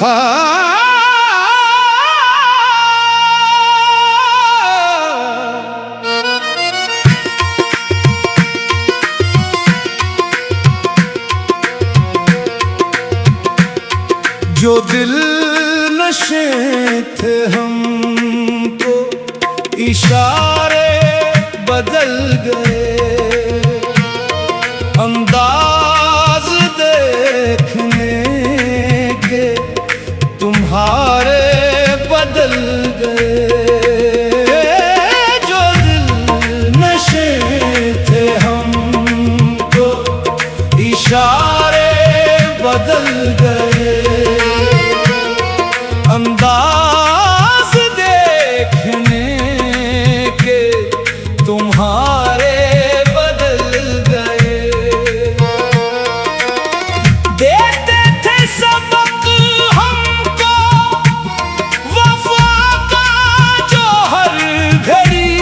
जो दिल नशे थे हमको इशारे बदल गए, अंदाज देखने के तुम्हारे बदल गए। जो दिल नशे थे हमको इशारे बदल गए, अंदाज देखने के तुम्हारे बदल गए। देते थे सबक हमको वफा का जो हर घड़ी,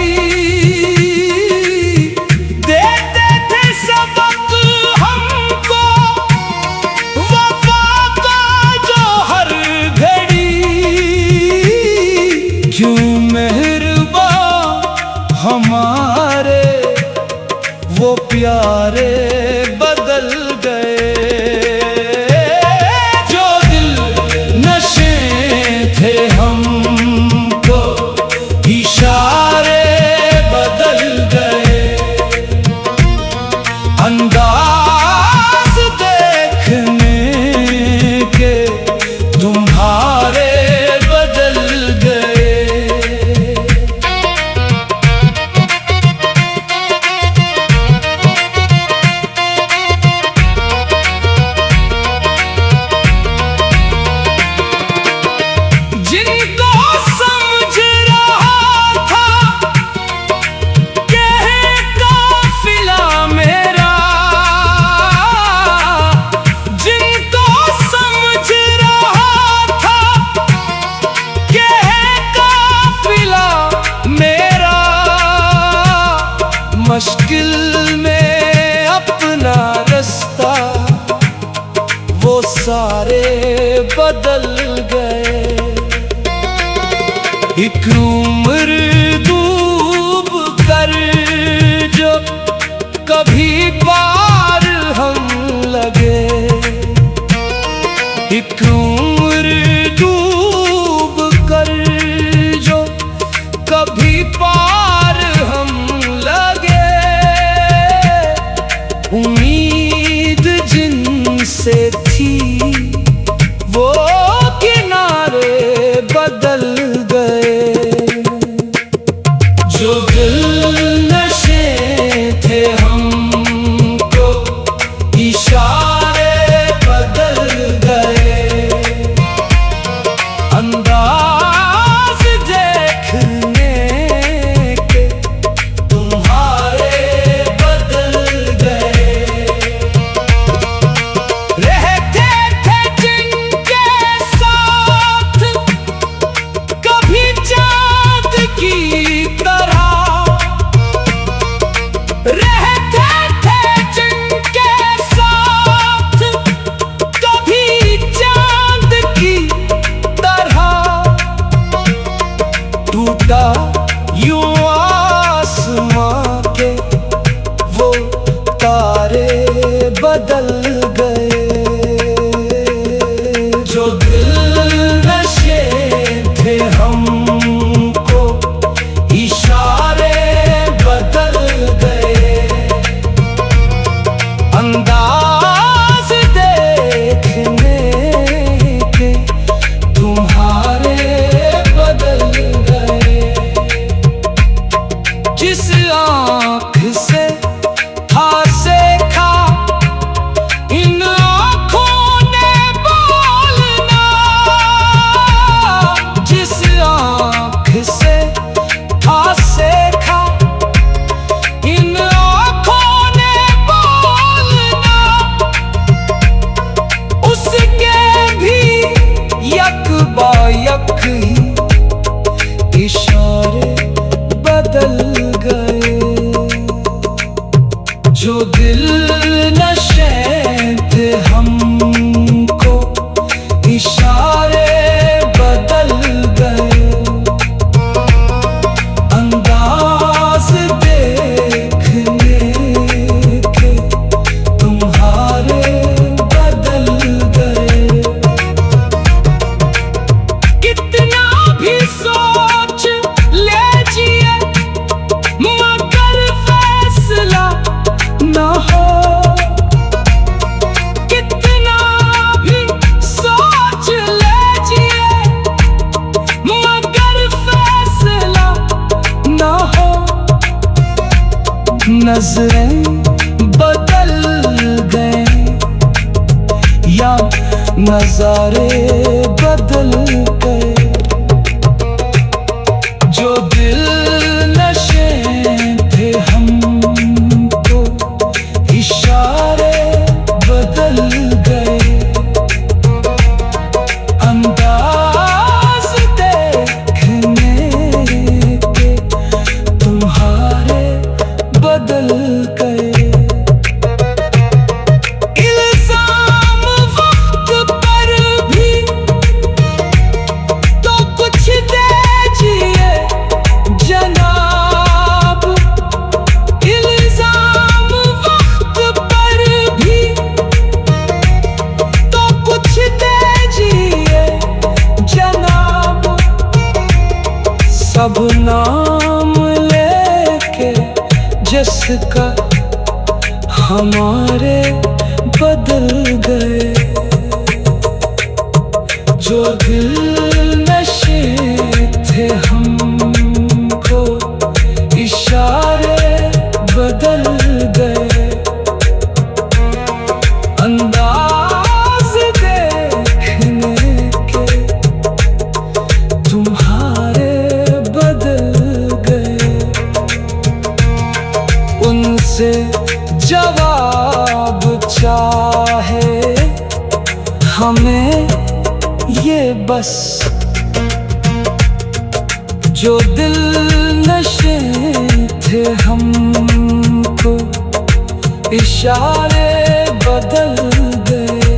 देते थे सबक हमको वफा का जो हर घड़ी। क्यों मेहरबान हमारे वो प्यारे बदल गए। जो दिल नशे थे हमको इशारे बदल गए, अंदाज देखने के तुम्हारे बदल गए। जिनको समझ रहा था कि है काफिला मेरा, जिनको समझ रहा था कि है काफिला मेरा, मुश्किल में अपना रास्ता वो सारे बदल गए। एक उम्र डूब कर जो कभी पार हम लगे, एक उम्र डूब कर जो कभी पार हम लगे। उम्मीद जिनसे थी वो किनारे बदल गए। जो दिल नशे थे हमको इशारे बदल गए, अंदाज देखने के तुम्हारे बदल गए। रहते थे जिनके साथ कभी चाँद की तरह, रहते थे जिनके साथ कभी चाँद की तरह। टूटा यूं आसमां के वो तारे बदल गए। जो दिल नशे थे हमको इशारे बदल गए, अंदाज देखने के तुम्हारे बदल गए। जिस आँख से था देखा नजरें बदल गए या नजारे बदल गए। जो दिल नशे थे हमको इशारे बदल गए। अंदाज देखने के तुम्हारे बदल गए। इल्जाम वक्त पर भी तो कुछ दीजिए जनाब। इल्जाम वक्त पर भी तो कुछ दीजिए जनाब। सब नाम लेके जिसका हमारे बदल गए। जो दिल नशे थे हमको इशारे बदल गए। अंदाज देखने के तुम्हारे बदल गए। उनसे जवाब चाहे हमें ये बस। जो दिल नशे थे हमको इशारे बदल गए।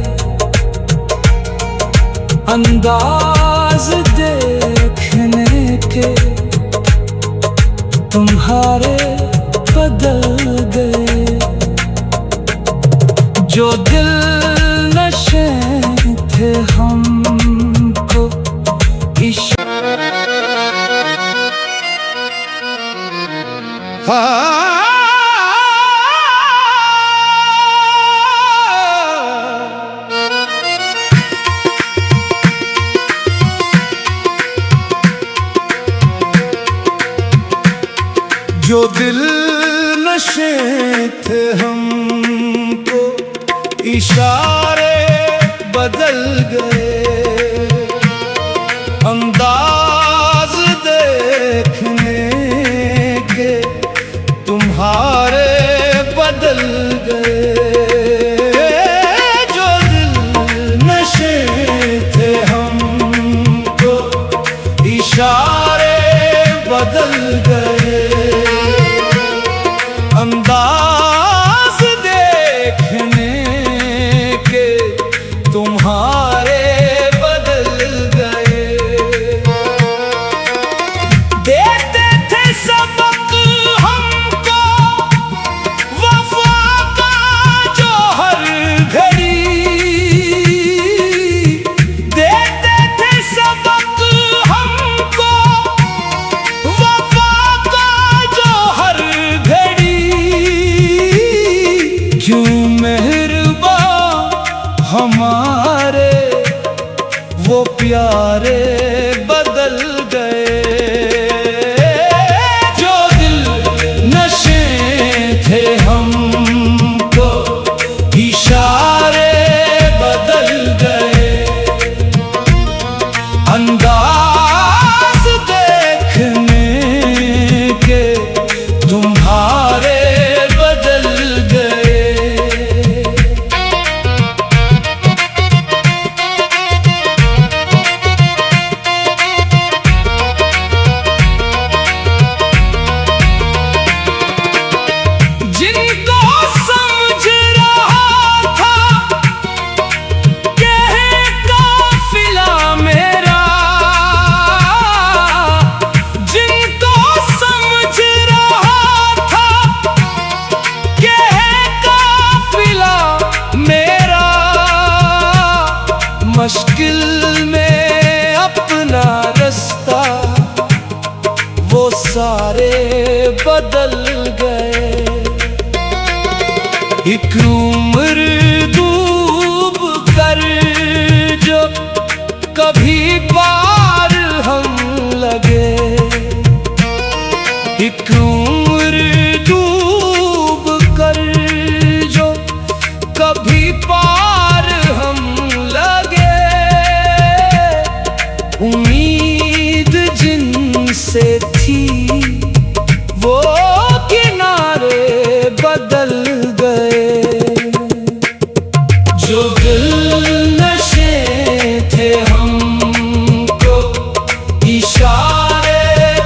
अंदाज देखने के तुम्हारे बदल गए। जो दिल नशे थे हमको जो दिल नशे थे हमको इशारे बदल गए। अंदाज देखने के तुम्हारे बदल गए। जो दिल नशे थे हमको इशारे बदल गए। अंदाज देखने के तुम्हारे बदल गए। देते थे सबक हमको वफा का जो हर घड़ी। देते थे सबक हमको वफा का जो हर घड़ी। क्यों मेहरबान हमारे वो प्यारे बदल गए। जो दिल नशे थे हमको इशारे बदल गए। अंदाज देखने के तुम्हारे बदल गए। जिनको समझ रहा था कहे काफिला मेरा। जिनको समझ रहा था कहे काफिला मेरा। मुश्किल में अपना रास्ता वो सारे बदल गए। एक उम्र डूब कर जो कभी पार हम लगे। एक उम्र डूब कभी पार हम लगे। उम्मीद जिनसे थी वो किनारे बदल गए। जो दिल नशे थे हमको इशारे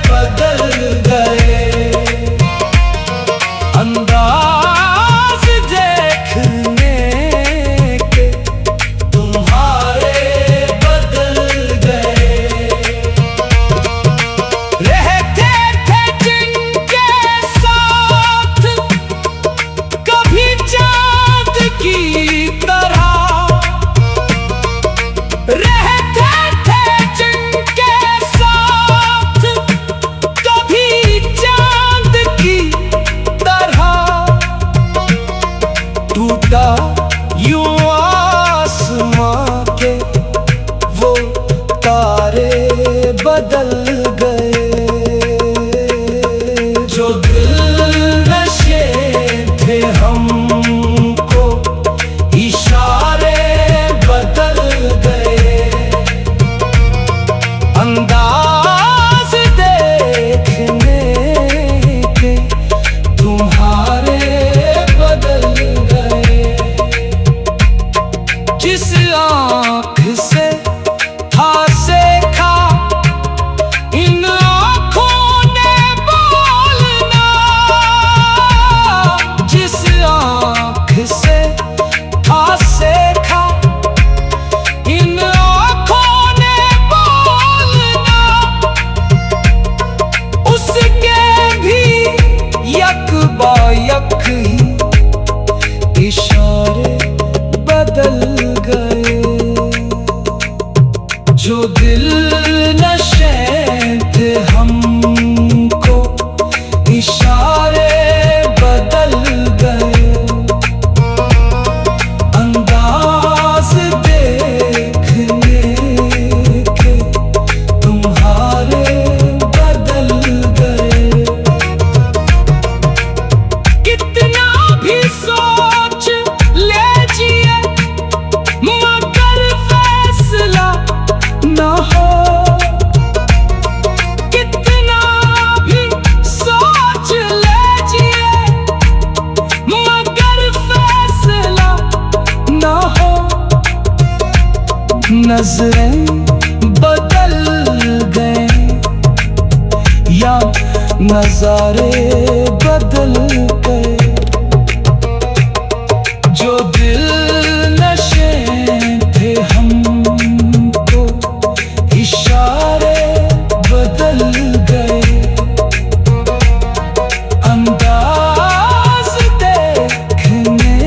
बदल गए। अंदाज देखने के तुम्हारे बदल गए। रहते थे जिनके साथ कभी चाँद की तरह। रहते थे जिनके साथ कभी चाँद की तरह। टूटा यूं आसमां के वो तारे बदल गए। जो दिल नशे थे हमको इशारे बदल गए। अंदाज देखने के तुम्हारे बदल गए। जिस आँख से था देखा इन आँखों ने बोलना। जिस आँख से था देखा इन आँखों ने बोलना। उसके भी यक बायक ही इशारे बदल गए। जो दिल नशे थे हमको इशारे बदल गए। अंदाज देखने के तुम्हारे बदल गए। कितना भी सोच लीजिए मगर फैसला ना हो। कितना भी सोच लीजिए मगर फैसला ना हो। नजरें बदल गए या नजारे बदल गए। जो दिल नशे थे हमको इशारे बदल गए। अंदाज देखने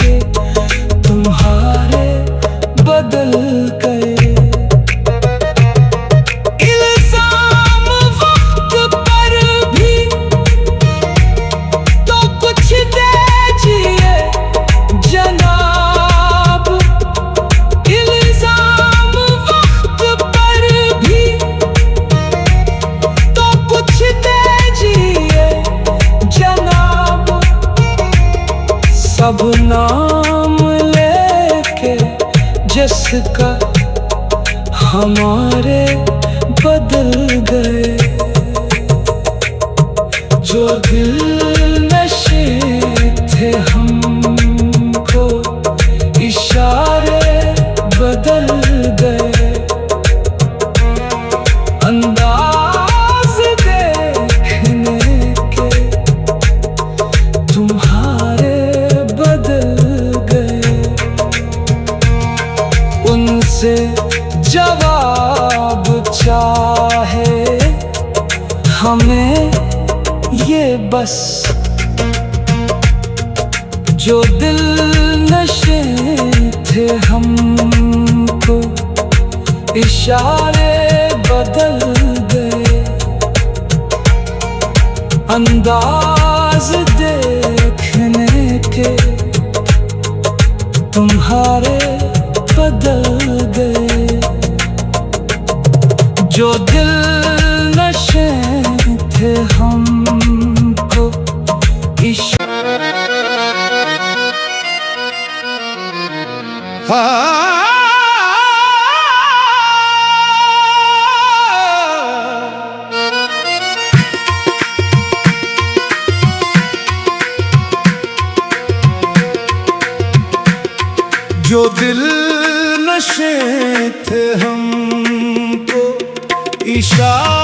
के तुम्हारे बदल गए। इल्जाम वक्त पर भी तो कुछ दीजिए जनाब। इल्जाम वक्त पर भी तो कुछ दीजिए जनाब। सब नाम लेके जिसका हमारे बदल गए। जो दिल नशे थे हमको इशारे बदल गए। अंदाज देखने के तुम्हारे बदल गए। उनसे जवाब चाहे हमें ये बस। जो दिल नशे थे हमको इशारे बदल गए। अंदाज देखने के तुम्हारे बदल गए। जो दिल नशे थे हमको इशारे जो दिल नशे थे हमको इशारा